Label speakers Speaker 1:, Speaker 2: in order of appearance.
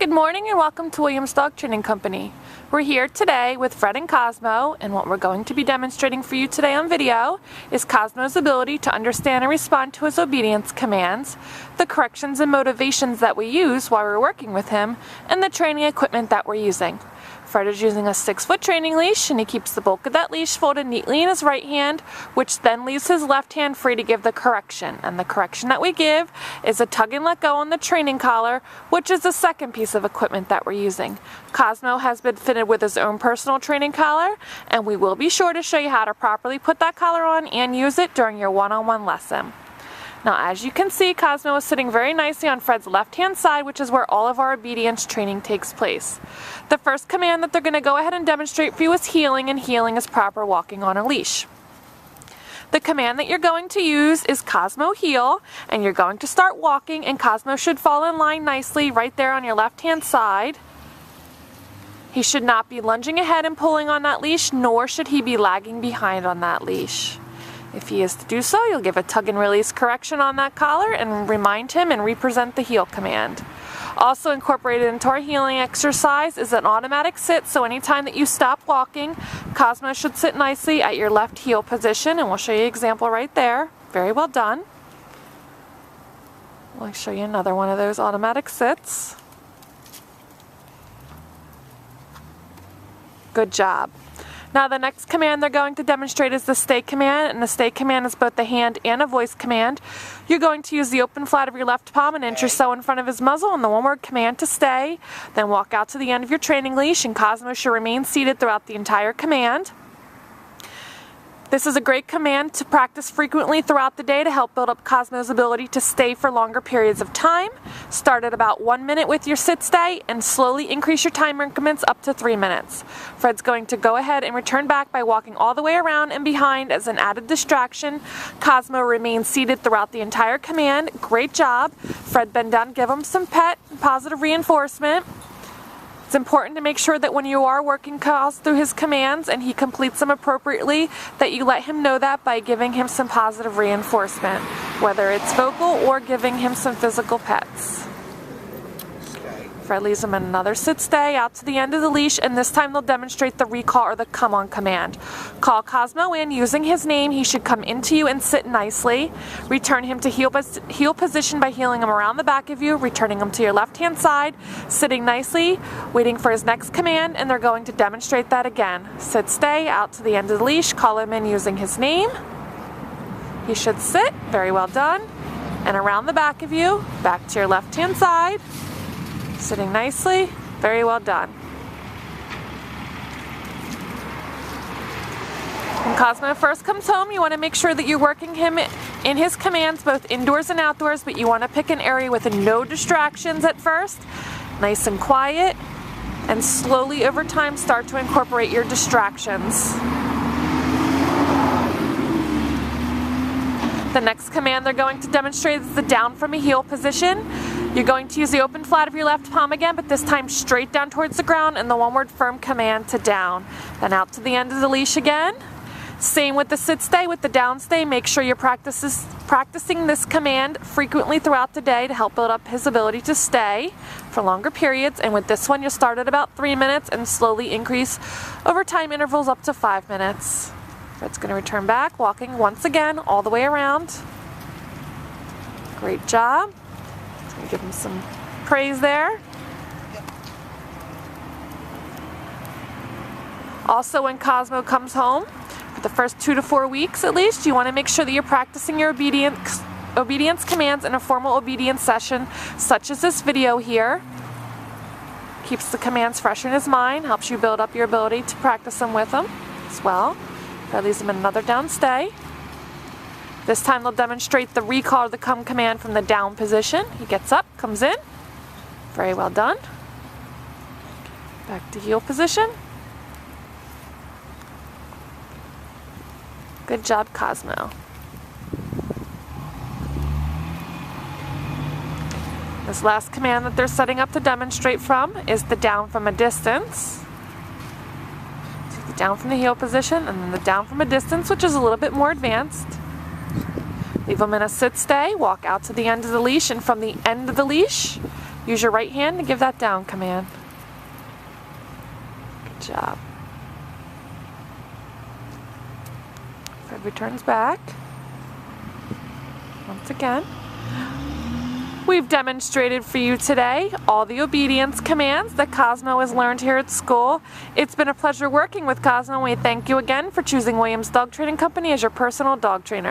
Speaker 1: Good morning and welcome to Williams Dog Training Company. We're here today with Fred and Cosmo, and what we're going to be demonstrating for you today on video is Cosmo's ability to understand and respond to his obedience commands, the corrections and motivations that we use while we're working with him, and the training equipment that we're using. Fred is using a 6-foot training leash, and he keeps the bulk of that leash folded neatly in his right hand, which then leaves his left hand free to give the correction. And the correction that we give is a tug and let go on the training collar, which is the second piece of equipment that we're using. Cosmo has been fitted with his own personal training collar, and we will be sure to show you how to properly put that collar on and use it during your one-on-one lesson. Now, as you can see, Cosmo is sitting very nicely on Fred's left-hand side, which is where all of our obedience training takes place. The first command that they're going to go ahead and demonstrate for you is heeling, and heeling is proper walking on a leash. The command that you're going to use is Cosmo heel, and you're going to start walking, and Cosmo should fall in line nicely right there on your left-hand side. He should not be lunging ahead and pulling on that leash, nor should he be lagging behind on that leash. If he is to do so, you'll give a tug and release correction on that collar and remind him and represent the heel command. Also incorporated into our heeling exercise is an automatic sit, so anytime that you stop walking, Cosmo should sit nicely at your left heel position, and we'll show you an example right there. Very well done. We'll show you another one of those automatic sits. Good job. Now the next command they're going to demonstrate is the stay command, and the stay command is both a hand and a voice command. You're going to use the open flat of your left palm an inch or so in front of his muzzle and the one-word command to stay. Then walk out to the end of your training leash, and Cosmo should remain seated throughout the entire command. This is a great command to practice frequently throughout the day to help build up Cosmo's ability to stay for longer periods of time. Start at about 1 minute with your sit stay and slowly increase your time increments up to 3 minutes. Fred's going to go ahead and return back by walking all the way around and behind as an added distraction. Cosmo remains seated throughout the entire command. Great job. Fred, bend down, give him some pet and positive reinforcement. It's important to make sure that when you are working Cos through his commands and he completes them appropriately, that you let him know that by giving him some positive reinforcement, whether it's vocal or giving him some physical pets. Fred leaves him in another sit stay out to the end of the leash, and this time they'll demonstrate the recall or the come on command. Call Cosmo in using his name. He should come into you and sit nicely. Return him to heel position by heeling him around the back of you, returning him to your left hand side, sitting nicely, waiting for his next command, and they're going to demonstrate that again. Sit stay out to the end of the leash, call him in using his name. He should sit, very well done, and around the back of you, back to your left hand side. Sitting nicely, very well done. When Cosmo first comes home, you want to make sure that you're working him in his commands both indoors and outdoors, but you want to pick an area with no distractions at first, nice and quiet, and slowly over time start to incorporate your distractions. The next command they're going to demonstrate is the down from a heel position. You're going to use the open flat of your left palm again, but this time straight down towards the ground and the one-word firm command to down. Then out to the end of the leash again. Same with the sit stay, with the down stay. Make sure you're practicing this command frequently throughout the day to help build up his ability to stay for longer periods. And with this one, you'll start at about 3 minutes and slowly increase over time intervals up to 5 minutes. Fred's going to return back, walking once again all the way around. Great job. Give him some praise there. Also, when Cosmo comes home, for the first 2 to 4 weeks at least, you want to make sure that you're practicing your obedience commands in a formal obedience session, such as this video here. Keeps the commands fresh in his mind, helps you build up your ability to practice them with him as well. That leaves him in another down stay. This time they'll demonstrate the recall or the come command from the down position. He gets up, comes in. Very well done. Back to heel position. Good job, Cosmo. This last command that they're setting up to demonstrate from is the down from a distance. So the down from the heel position and then the down from a distance, which is a little bit more advanced. Leave them in a sit stay, walk out to the end of the leash, and from the end of the leash, Use your right hand to give that down command. Good job. Fred returns back. Once again. We've demonstrated for you today all the obedience commands that Cosmo has learned here at school. It's been a pleasure working with Cosmo, and we thank you again for choosing Williams Dog Training Company as your personal dog trainer.